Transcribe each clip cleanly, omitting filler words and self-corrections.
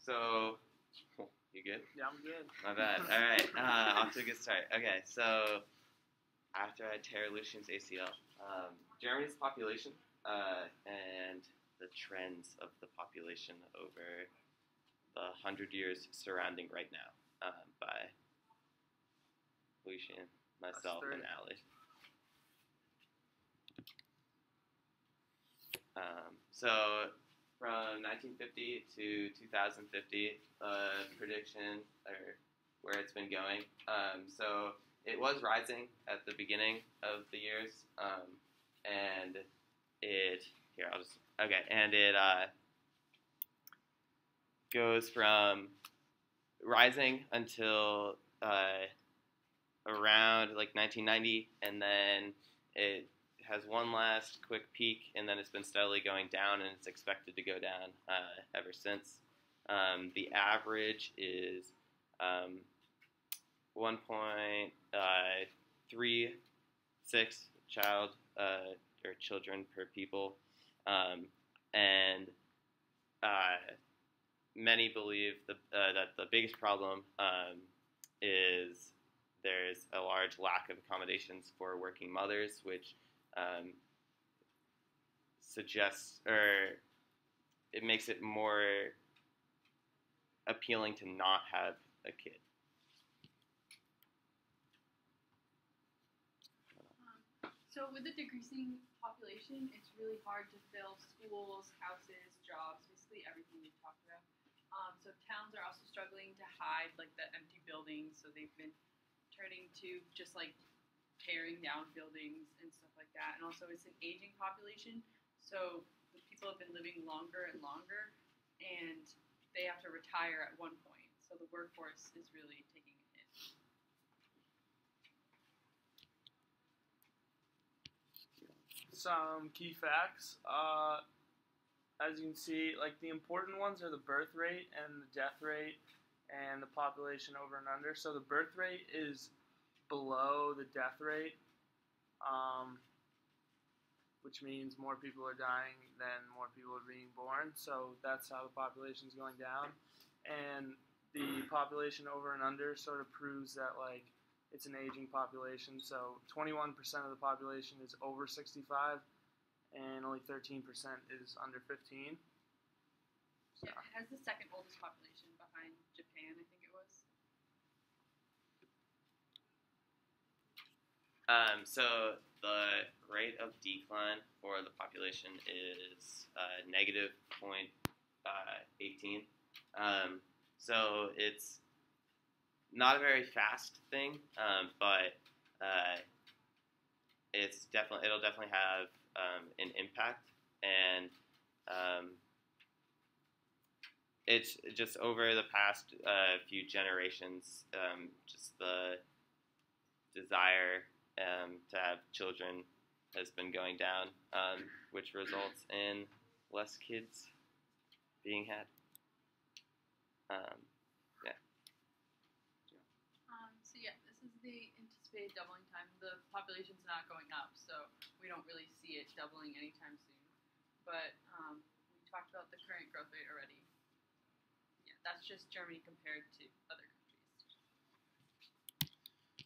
So, you good? Yeah, I'm good. My bad. All right, off to a good start. Okay, so after I tear Lucian's ACL, Germany's population and the trends of the population over the 100 years surrounding right now by Lucian, myself, and Allie. So from 1950 to 2050, prediction or where it's been going. So it was rising at the beginning of the years, and it goes from rising until around like 1990, and then it has one last quick peak, and then it's been steadily going down, and it's expected to go down ever since. The average is 1.36 child or children per people, and many believe that the biggest problem is there's a large lack of accommodations for working mothers, which suggests, or it makes it more appealing to not have a kid. So with the decreasing population, it's really hard to fill schools, houses, jobs, basically everything we've talked about. So towns are also struggling to hide like the empty buildings, so they've been turning to just like tearing down buildings and stuff like that. And also it's an aging population, so people have been living longer and longer, and they have to retire at one point. So the workforce is really taking a hit. Some key facts. As you can see, like the important ones are the birth rate and the death rate and the population over and under. So the birth rate is below the death rate, which means more people are dying than more people are being born. So that's how the population is going down. And the population over and under sort of proves that like it's an aging population. So 21% of the population is over 65, and only 13% is under 15. So. Yeah, it has the second oldest population behind Japan, I think it was. So the rate of decline for the population is negative 0.18. So it's not a very fast thing, but it'll definitely have an impact, and it's just over the past few generations, just the desire to have children has been going down, which results in less kids being had. So yeah, this is the anticipated doubling time. The population's not going up, so we don't really see it doubling anytime soon. But we talked about the current growth rate already. Yeah, that's just Germany compared to other countries.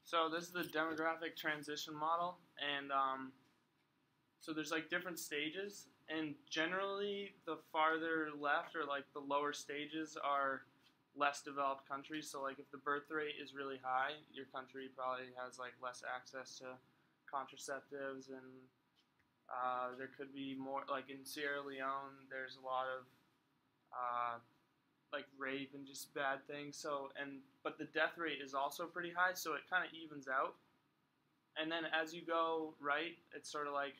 So this is the demographic transition model, and so there's like different stages, and generally the farther left or like the lower stages are less developed countries. So like if the birth rate is really high, your country probably has like less access to contraceptives, and there could be more, like in Sierra Leone there's a lot of like rape and just bad things. So but the death rate is also pretty high, so it kind of evens out. And then as you go right, it's sort of like,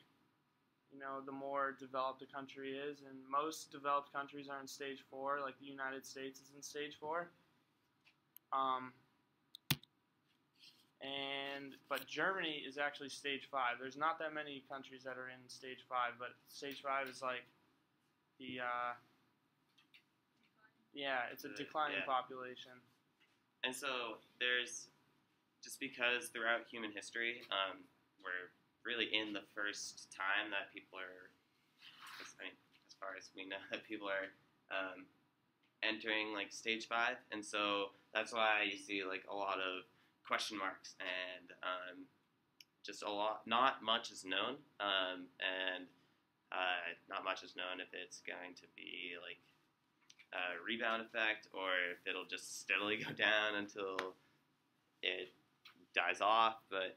you know, the more developed a country is, and most developed countries are in stage 4, like the United States is in stage 4. But Germany is actually stage 5. There's not that many countries that are in stage 5, but stage 5 is like the it's a declining population. And so there's, just because throughout human history, we're really in the first time that people are, I mean, as far as we know, that people are entering like stage 5, and so that's why you see like a lot of question marks and just a lot. Not much is known, and not much is known if it's going to be like a rebound effect or if it'll just steadily go down until it dies off. But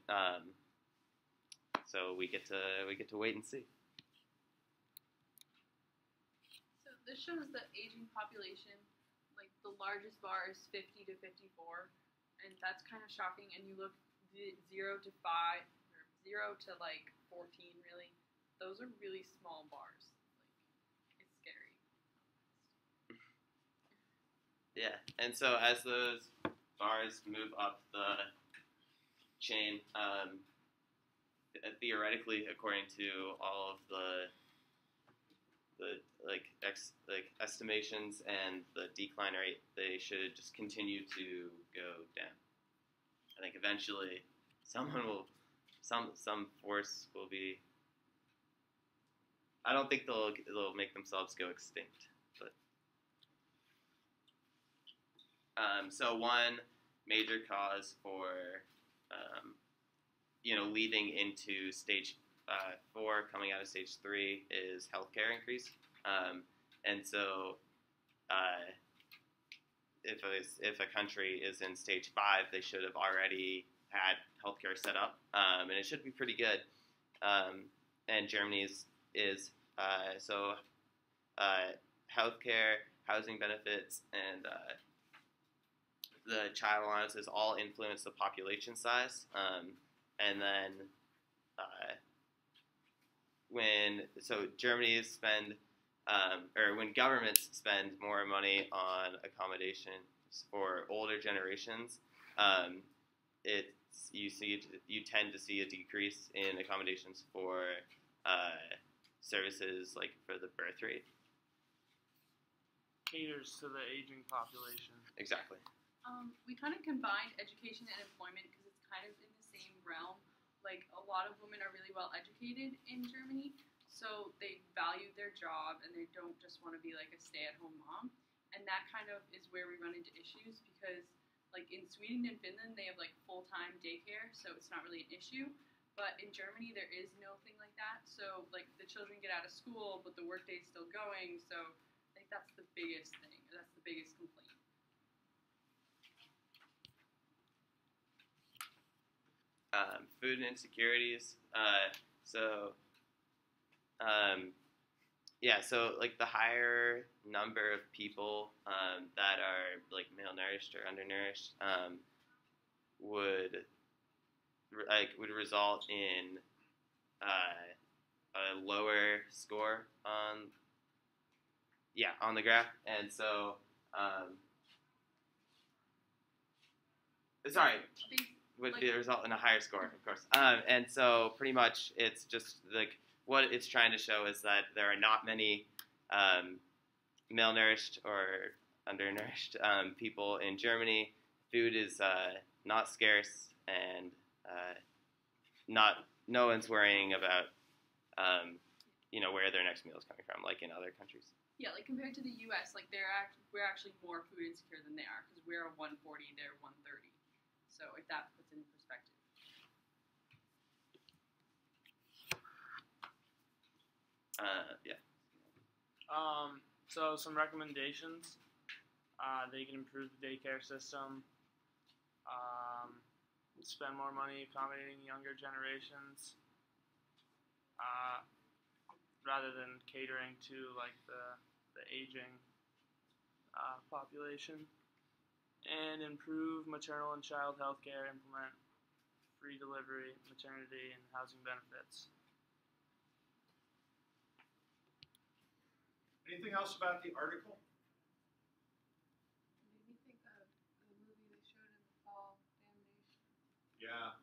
so we get to wait and see. So this shows the aging population. Like the largest bar is 50 to 54, and that's kind of shocking. And you look 0 to 5, or 0 to like 14, really. Those are really small bars. Like it's scary. Yeah, and so as those bars move up the chain, theoretically, according to all of the estimations and the decline rate, they should just continue to go down. I think eventually some force will be. I don't think they'll make themselves go extinct, but so one major cause for leading into stage 4, coming out of stage 3, is healthcare increase, and so if a country is in stage 5, they should have already had healthcare set up, and it should be pretty good. And Germany's is so healthcare, housing benefits, and the child allowances all influence the population size, and then when governments spend more money on accommodations for older generations, you tend to see a decrease in accommodations for services like for the birth rate. Caters to the aging population. Exactly. We kind of combined education and employment because it's kind of in the same realm. Like a lot of women are really well educated in Germany, so they value their job and they don't just want to be like a stay-at-home mom. And that kind of is where we run into issues because like in Sweden and Finland they have like full-time daycare, so it's not really an issue. But in Germany there is no thing like that. So like the children get out of school, but the workday's still going. So I think that's the biggest thing. That's the biggest complaint. Food insecurities. So like the higher number of people that are like malnourished or undernourished would result in a lower score on the graph, and so would be the result in a higher score, of course. And so pretty much it's just like what it's trying to show is that there are not many malnourished or undernourished people in Germany. Food is not scarce, and no one's worrying about where their next meal is coming from, like in other countries. Yeah, like compared to the U.S., like we're actually more food insecure than they are because we're a 140, they're 130. So if that puts it in perspective. So some recommendations. They can improve the daycare system. Spend more money accommodating younger generations. Rather than catering to like the aging population. And improve maternal and child health care, implement free delivery, maternity, and housing benefits. Anything else about the article? Made me think of the movie they showed in the fall, Damnation. Yeah.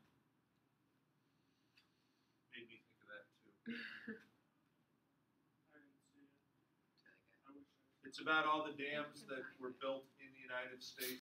Made me think of that too. I didn't see it. It's really good. It's about all the dams that were built in the United States